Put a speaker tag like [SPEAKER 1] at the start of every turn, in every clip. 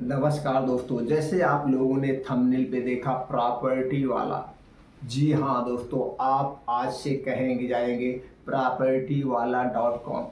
[SPEAKER 1] नमस्कार दोस्तों, जैसे आप लोगों ने थंबनेल पे देखा प्रॉपर्टी वाला। जी हाँ दोस्तों, आप आज से कहेंगे जाएंगे प्रॉपर्टी वाला .com।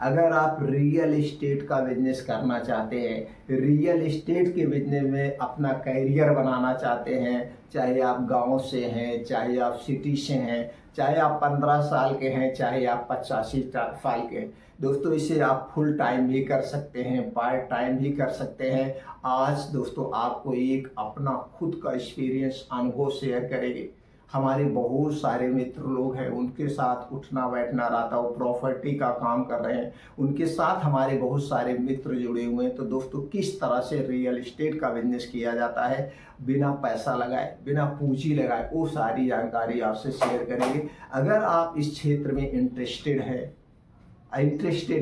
[SPEAKER 1] अगर आप रियल इस्टेट का बिजनेस करना चाहते हैं, रियल इस्टेट के बिजनेस में अपना कैरियर बनाना चाहते हैं, चाहे आप गांव से हैं, चाहे आप सिटी से हैं, चाहे आप 15 साल के हैं, चाहे आप 85 साल के हैं, दोस्तों इसे आप फुल टाइम भी कर सकते हैं, पार्ट टाइम भी कर सकते हैं। आज दोस्तों आपको एक अपना खुद का एक्सपीरियंस अनुभव शेयर करेंगे। हमारे बहुत सारे मित्र लोग हैं, उनके साथ उठना बैठना रहता, वो प्रॉपर्टी का काम कर रहे हैं, उनके साथ हमारे बहुत सारे मित्र जुड़े हुए हैं। तो दोस्तों किस तरह से रियल इस्टेट का बिजनेस किया जाता है बिना पैसा लगाए, बिना पूंजी लगाए, वो सारी जानकारी आपसे शेयर करेंगे। अगर आप इस क्षेत्र में इंटरेस्टेड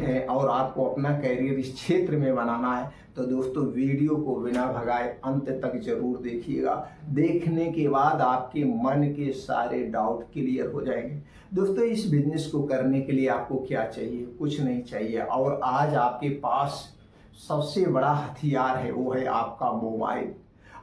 [SPEAKER 1] है और आपको अपना कैरियर इस क्षेत्र में बनाना है तो दोस्तों वीडियो को बिना भगाए अंत तक जरूर देखिएगा। देखने के बाद आपके मन के सारे डाउट क्लियर हो जाएंगे। दोस्तों इस बिजनेस को करने के लिए आपको क्या चाहिए? कुछ नहीं चाहिए, और आज आपके पास सबसे बड़ा हथियार है, वो है आपका मोबाइल।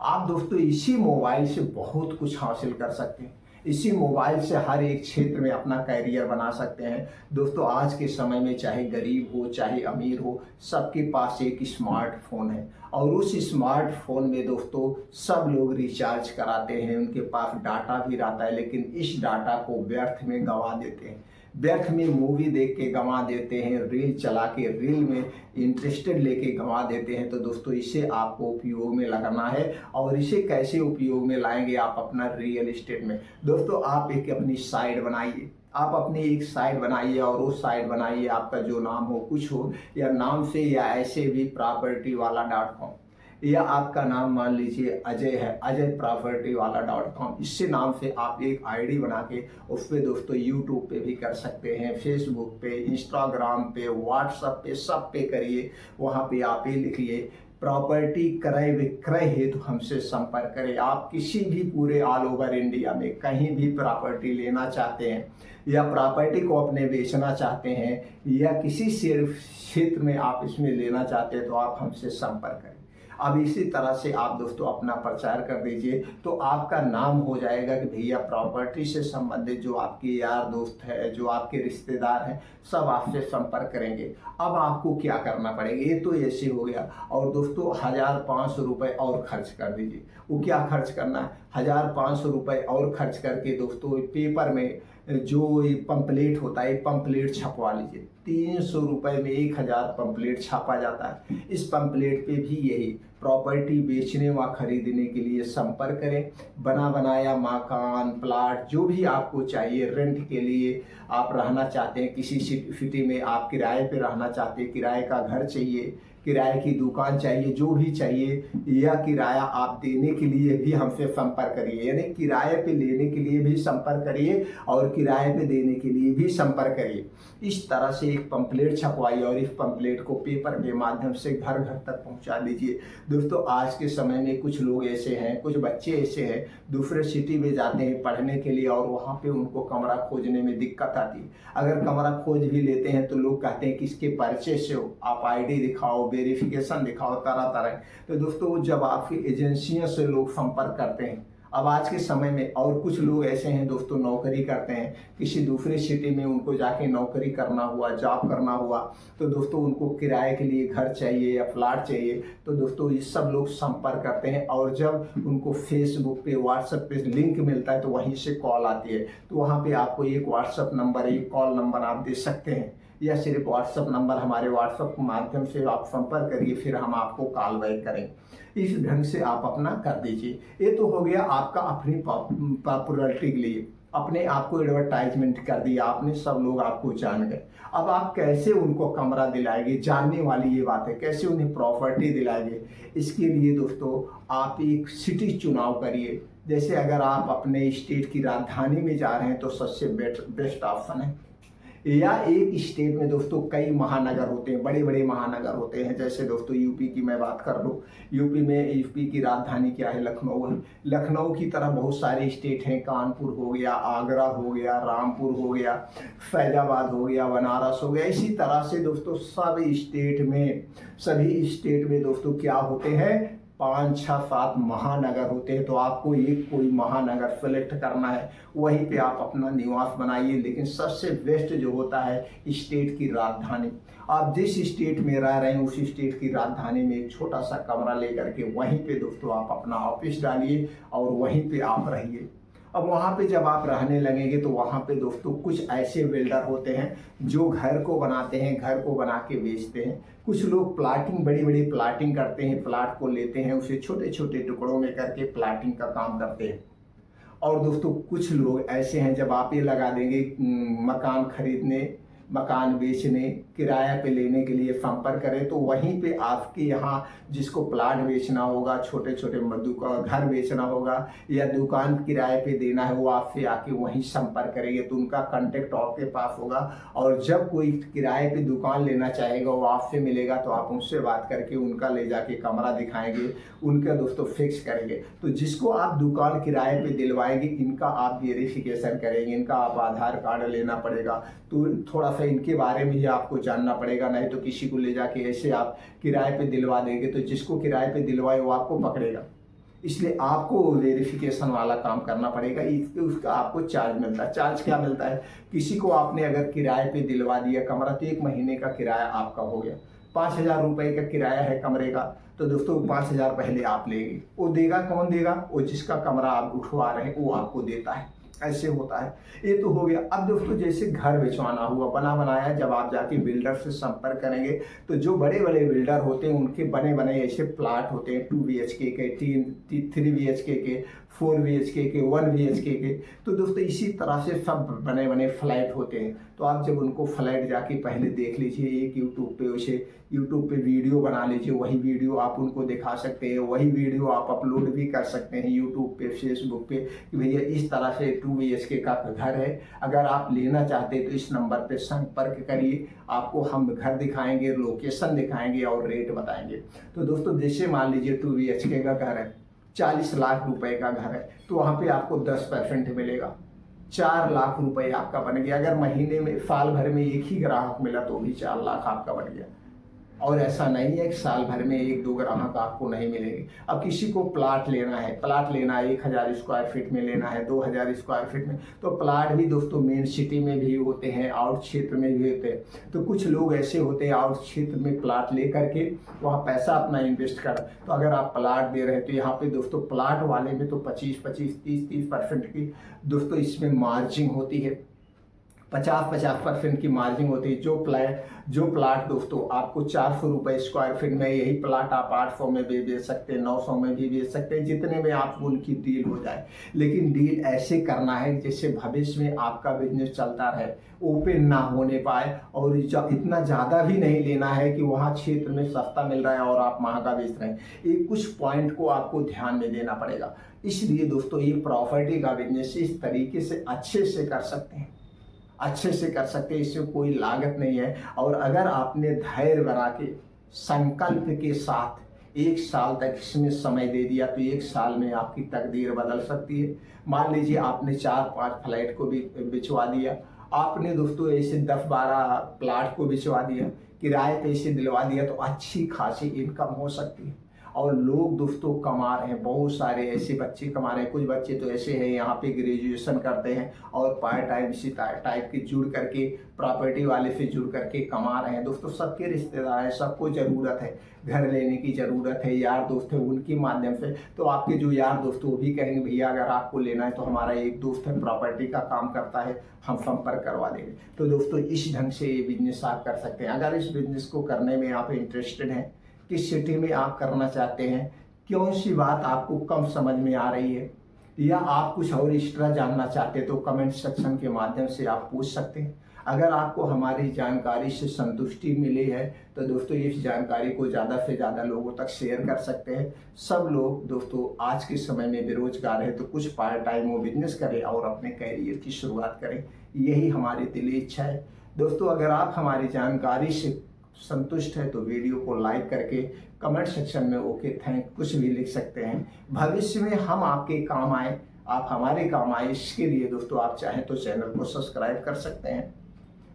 [SPEAKER 1] आप दोस्तों इसी मोबाइल से बहुत कुछ हासिल कर सकते हैं। इसी मोबाइल से हर एक क्षेत्र में अपना कैरियर बना सकते हैं। दोस्तों आज के समय में चाहे गरीब हो चाहे अमीर हो, सबके पास एक स्मार्टफोन है, और उस स्मार्टफोन में दोस्तों सब लोग रिचार्ज कराते हैं, उनके पास डाटा भी रहता है, लेकिन इस डाटा को व्यर्थ में गंवा देते हैं, व्यर्थ में मूवी देख के गंवा देते हैं, रील चला के रील में इंटरेस्टेड लेके गंवा देते हैं। तो दोस्तों इसे आपको उपयोग में लगाना है, और इसे कैसे उपयोग में लाएंगे आप अपना रियल एस्टेट में। दोस्तों आप एक अपनी साइट बनाइए, आप अपनी एक साइट बनाइए, और वो साइट बनाइए आपका जो नाम हो, कुछ हो, या नाम से या ऐसे भी प्रॉपर्टी वाला .com, या आपका नाम मान लीजिए अजय है, अजय प्रॉपर्टी वाला .com। इससे नाम से आप एक आईडी बना के उस पर दोस्तों यूट्यूब पे भी कर सकते हैं, फेसबुक पे, इंस्टाग्राम पे, व्हाट्सएप पे, सब पे करिए। वहाँ पे आप ये लिखिए प्रॉपर्टी क्रय विक्रय हेतु हमसे संपर्क करें। आप किसी भी पूरे ऑल ओवर इंडिया में कहीं भी प्रॉपर्टी लेना चाहते हैं, या प्रॉपर्टी को अपने बेचना चाहते हैं, या किसी सिर्फ क्षेत्र में आप इसमें लेना चाहते हैं, तो आप हमसे संपर्क करें। अब इसी तरह से आप दोस्तों अपना प्रचार कर दीजिए, तो आपका नाम हो जाएगा कि भैया प्रॉपर्टी से संबंधित जो आपके यार दोस्त है, जो आपके रिश्तेदार हैं, सब आपसे संपर्क करेंगे। अब आपको क्या करना पड़ेगा, ये तो ऐसे हो गया, और दोस्तों 1500 रुपये और खर्च कर दीजिए। वो क्या खर्च करना है? 1500 रुपये और खर्च करके दोस्तों पेपर में जो ये पंपलेट होता है, पंपलेट छपवा लीजिए। 300 रुपये में 1000 पंपलेट छापा जाता है। इस पंपलेट पे भी यही प्रॉपर्टी बेचने व खरीदने के लिए संपर्क करें। बना बनाया मकान, प्लाट, जो भी आपको चाहिए, रेंट के लिए आप रहना चाहते हैं, किसी सिटी में आप किराए पे रहना चाहते हैं, किराए का घर चाहिए, किराए की दुकान चाहिए, जो भी चाहिए, या किराया आप देने के लिए भी हमसे संपर्क करिए। यानी किराए पे लेने के लिए भी संपर्क करिए और किराए पे देने के लिए भी संपर्क करिए। इस तरह से एक पंपलेट छपवाइए, और इस पंपलेट को पेपर के माध्यम से घर घर तक पहुंचा दीजिए। दोस्तों आज के समय में कुछ लोग ऐसे हैं, कुछ बच्चे ऐसे हैं, दूसरे सिटी में जाते हैं पढ़ने के लिए, और वहाँ पे उनको कमरा खोजने में दिक्कत आती है। अगर कमरा खोज भी लेते हैं तो लोग कहते हैं कि इसके परिचय से हो, आप आईडी दिखाओ, वेरिफिकेशन दिखाओ, तरह तरह। तो दोस्तों जब आपकी एजेंसियों से लोग संपर्क करते हैं, अब आज के समय में, और कुछ लोग ऐसे हैं दोस्तों नौकरी करते हैं, किसी दूसरे सिटी में उनको जाके नौकरी करना हुआ, जॉब करना हुआ, तो दोस्तों उनको किराए के लिए घर चाहिए या फ्लैट चाहिए, तो दोस्तों ये सब लोग संपर्क करते हैं। और जब उनको फेसबुक पे, व्हाट्सएप पे लिंक मिलता है तो वहीं से कॉल आती है, तो वहाँ पे आपको एक व्हाट्सएप नंबर, एक कॉल नंबर आप दे सकते हैं, या सिर्फ व्हाट्सएप नंबर, हमारे व्हाट्सएप के माध्यम से आप संपर्क करिए, फिर हम आपको कॉल बैक करें। इस ढंग से आप अपना कर दीजिए। ये तो हो गया आपका अपनी पॉपुलरिटी के लिए, अपने आप को एडवर्टाइजमेंट कर दिया आपने, सब लोग आपको जान गए। अब आप कैसे उनको कमरा दिलाएंगे, जानने वाली ये बात है, कैसे उन्हें प्रॉपर्टी दिलाएंगे। इसके लिए दोस्तों आप एक सिटी चुनाव करिए। जैसे अगर आप अपने स्टेट की राजधानी में जा रहे हैं तो सबसे बेस्ट ऑप्शन है, या एक स्टेट में दोस्तों कई महानगर होते हैं, बड़े बड़े महानगर होते हैं। जैसे दोस्तों यूपी की मैं बात कर लूँ, यूपी की राजधानी क्या है? लखनऊ है। लखनऊ की तरह बहुत सारे स्टेट हैं, कानपुर हो गया, आगरा हो गया, रामपुर हो गया, फैजाबाद हो गया, बनारस हो गया। इसी तरह से दोस्तों सभी स्टेट में दोस्तों क्या होते हैं? 5, 6, 7 महानगर होते हैं। तो आपको एक कोई महानगर सेलेक्ट करना है, वहीं पे आप अपना निवास बनाइए। लेकिन सबसे बेस्ट जो होता है स्टेट की राजधानी, आप जिस स्टेट में रह रहे हैं उस स्टेट की राजधानी में एक छोटा सा कमरा लेकर के वहीं पे दोस्तों आप अपना ऑफिस डालिए और वहीं पे आप रहिए। अब वहाँ पे जब आप रहने लगेंगे तो वहाँ पे दोस्तों कुछ ऐसे बिल्डर होते हैं जो घर को बनाते हैं, घर को बना के बेचते हैं। कुछ लोग प्लाटिंग, बड़ी बड़ी प्लाटिंग करते हैं, प्लाट को लेते हैं, उसे छोटे छोटे टुकड़ों में करके प्लाटिंग का काम करते हैं। और दोस्तों कुछ लोग ऐसे हैं, जब आप ये लगा देंगे मकान खरीदने, मकान बेचने, किराया पे लेने के लिए संपर्क करें, तो वहीं पे आपके यहाँ जिसको प्लाट बेचना होगा, छोटे छोटे घर बेचना होगा या दुकान किराए पे देना है, वो आपसे आके वहीं संपर्क करेंगे तो उनका कांटेक्ट आपके पास होगा। और जब कोई किराए पे दुकान लेना चाहेगा वो आपसे मिलेगा तो आप उनसे बात करके उनका ले जाके कमरा दिखाएंगे, उनका दोस्तों फिक्स करेंगे। तो जिसको आप दुकान किराए पे दिलवाएंगे इनका आप वेरिफिकेशन करेंगे, इनका आप आधार कार्ड लेना पड़ेगा। तो थोड़ा सा इनके बारे में ही आपको जानना पड़ेगा, नहीं तो किसी को ले जाके ऐसे आप किराए पे दिलवा देंगे तो जिसको किराए पे दिलवाए वो आपको पकड़ेगा। इसलिए आपको वेरिफिकेशन वाला काम करना पड़ेगा। उसका आपको चार्ज मिलता है। चार्ज क्या मिलता है? किसी को आपने अगर किराए पे दिलवा दिया कमरा तो 1 महीने का किराया आपका हो गया। 5,000 रुपये का किराया है कमरे का, तो दोस्तों 5,000 पहले आप लेंगे। वो देगा कौन देगा? वो जिसका कमरा आप उठवा रहे हैं वो आपको देता है। ऐसे होता है। ये तो हो गया। अब दोस्तों जैसे घर बिछवाना हुआ, बना बनाया, जब आप जाके बिल्डर से संपर्क करेंगे तो जो बड़े बड़े बिल्डर होते हैं उनके बने बने ऐसे प्लाट होते हैं 2 BHK के, 3 BHK के, 4 BHK के, 1 BHK के। तो दोस्तों इसी तरह से सब बने बने फ्लैट होते हैं। तो आप जब उनको फ्लैट जाके पहले देख लीजिए, एक यूट्यूब पे वीडियो बना लीजिए, वही वीडियो आप उनको दिखा सकते हैं, वही वीडियो आप अपलोड भी कर सकते हैं यूट्यूब पे, फेसबुक पे कि भैया इस तरह से 2 BHK का घर है, अगर आप लेना चाहते हैं तो इस नंबर पे संपर्क करिए, आपको हम घर दिखाएंगे, लोकेशन दिखाएंगे और रेट बताएंगे। तो दोस्तों जैसे मान लीजिए 2 BHK का घर है, 40 लाख रुपए का घर है, तो वहाँ पे आपको 10% मिलेगा, 4 लाख रुपए आपका बन गया। अगर महीने में, साल भर में एक ही ग्राहक मिला तो भी 4 लाख आपका बन गया। और ऐसा नहीं है कि साल भर में 1-2 ग्राहक आपको नहीं मिलेंगे। अब किसी को प्लाट लेना है 1,000 स्क्वायर फीट में लेना है, 2,000 स्क्वायर फीट में, तो प्लाट भी दोस्तों मेन सिटी में भी होते हैं, आउट क्षेत्र में भी होते हैं। तो कुछ लोग ऐसे होते हैं आउट क्षेत्र में प्लाट ले करके वहाँ पैसा अपना इन्वेस्ट कर, तो अगर आप प्लाट दे रहे हैं तो यहाँ पे दोस्तों प्लाट वाले में तो 25-25, 30-30% की दोस्तों इसमें मार्जिन होती है, 50-50% की मार्जिन होती है। जो प्लाट दोस्तों आपको 400 रुपये स्क्वायर फीट में, यही प्लाट आप 800 में भी बेच सकते हैं, 900 में भी बेच सकते हैं, जितने में आपको उनकी डील हो जाए। लेकिन डील ऐसे करना है जिससे भविष्य में आपका बिजनेस चलता रहे, ओपन ना होने पाए, और इतना ज़्यादा भी नहीं लेना है कि वहाँ क्षेत्र में सस्ता मिल रहा है और आप महंगा बेच रहे हैं। ये कुछ पॉइंट को आपको ध्यान में देना पड़ेगा। इसलिए दोस्तों ये प्रॉपर्टी का बिजनेस इस तरीके से अच्छे से कर सकते हैं, इससे कोई लागत नहीं है। और अगर आपने धैर्य बना के संकल्प के साथ 1 साल तक इसमें समय दे दिया तो 1 साल में आपकी तकदीर बदल सकती है। मान लीजिए आपने 4-5 फ्लैट को भी बिचवा दिया, आपने दोस्तों ऐसे 10-12 प्लाट को बिचवा दिया, किराए पे इसे दिलवा दिया, तो अच्छी खासी इनकम हो सकती है। और लोग दोस्तों कमा रहे हैं, बहुत सारे ऐसे बच्चे कमा रहे हैं। कुछ बच्चे तो ऐसे हैं यहाँ पे ग्रेजुएशन करते हैं और पार्ट टाइम इसी टाइप के जुड़ करके, प्रॉपर्टी वाले से जुड़ करके कमा रहे हैं। दोस्तों सबके रिश्तेदार हैं, सबको ज़रूरत है, घर लेने की ज़रूरत है, यार दोस्त है उनके माध्यम से। तो आपके जो यार दोस्त वो भी कहेंगे भैया अगर आपको लेना है तो हमारा एक दोस्त है प्रॉपर्टी का काम करता है, हम संपर्क करवा देंगे। तो दोस्तों इस ढंग से ये बिजनेस आप कर सकते हैं। अगर इस बिजनेस को करने में आप इंटरेस्टेड हैं, किस सिटी में आप करना चाहते हैं, कौन सी बात आपको कम समझ में आ रही है, या आप कुछ और एक्स्ट्रा जानना चाहते हैं, तो कमेंट सेक्शन के माध्यम से आप पूछ सकते हैं। अगर आपको हमारी जानकारी से संतुष्टि मिली है तो दोस्तों इस जानकारी को ज़्यादा से ज़्यादा लोगों तक शेयर कर सकते हैं। सब लोग दोस्तों आज के समय में बेरोजगार है, तो कुछ पार्ट टाइम वो बिजनेस करें और अपने कैरियर की शुरुआत करें, यही हमारी दिली इच्छा है। दोस्तों अगर आप हमारी जानकारी से संतुष्ट है तो वीडियो को लाइक करके कमेंट सेक्शन में ओके थैंक कुछ भी लिख सकते हैं। भविष्य में हम आपके काम आए, आप हमारे काम आए, इसके लिए दोस्तों आप चाहें तो चैनल को सब्सक्राइब कर सकते हैं,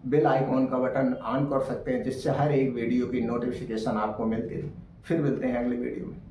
[SPEAKER 1] बेल आइकॉन का बटन ऑन कर सकते हैं, जिससे हर एक वीडियो की नोटिफिकेशन आपको मिलती रहे। फिर मिलते हैं अगले वीडियो में।